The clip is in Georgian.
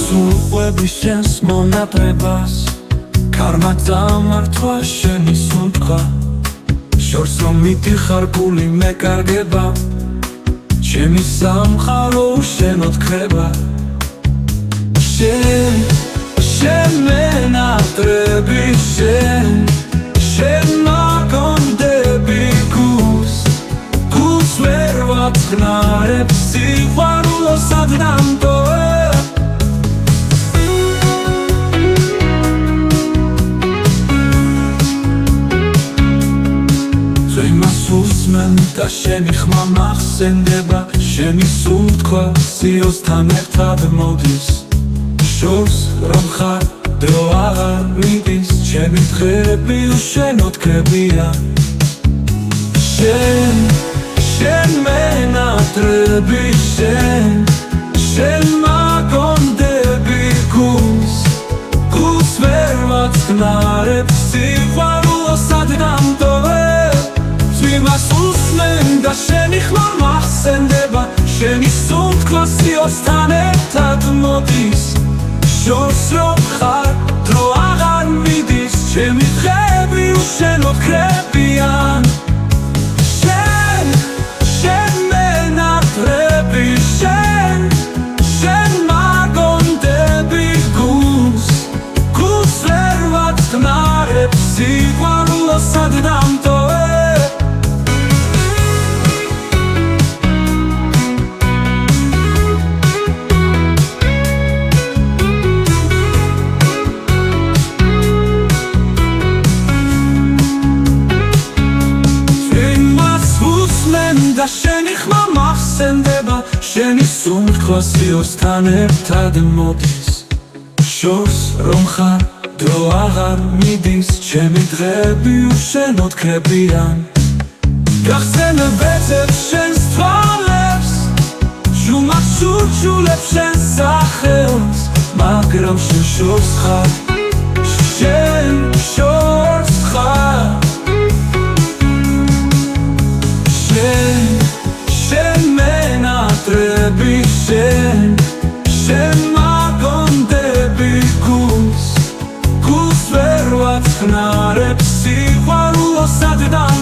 სულყვები შენს მონატრებას ქარმა დამართვა შენი სუნთქვა შორს რომ მიდიხარ გული მეკარგება ჩემი სამყარო უშენოდ ქრება შენ მენატრები შენ მაგონდები გულს ვერ ვაწყნარებ სიყვარულოს ადნამტოე და შენი ხმა მახსენდება შენი სუნთქვა სიოსთან ერთად მოდის შორს რომ ხარ დრო აღარ მიდის ჩემი დღეები უშენოდ ქრებიან შენ მენატრები შენ მაგონდები გულს ვერ ვაწყნარებ სიყვარულოს ადნამტოე ძვირმა და შენი ხმა მახსენდება შენი სუნთქვა სიოსთან ერთად მოდის შორს რომ ხარ დრო აღარ მიდის ჩემი დღეები უშენოდ ქრებიან შენ მენატრები შენ მაგონდები გულს ვერ ვაწყნარებ სიყვარულოს ადნამტოე და შენი ხმა მახსენდება შენი სუნთქვა სიოსთან ერთად მოდის შორს რომ ხარ დრო აღარ მიდის ჩემი დღეები უშენოდ ქრებიან გახსენებ ეძებს შენს თვალებს ჟუმახ შურჩულებს შენს სახელს მაგრამ შენ შორს ხარ შენ შორს ხარ შენ მაგონდები გულს ვერ ვაწყნარებ სიყვარულოს ადნამტოე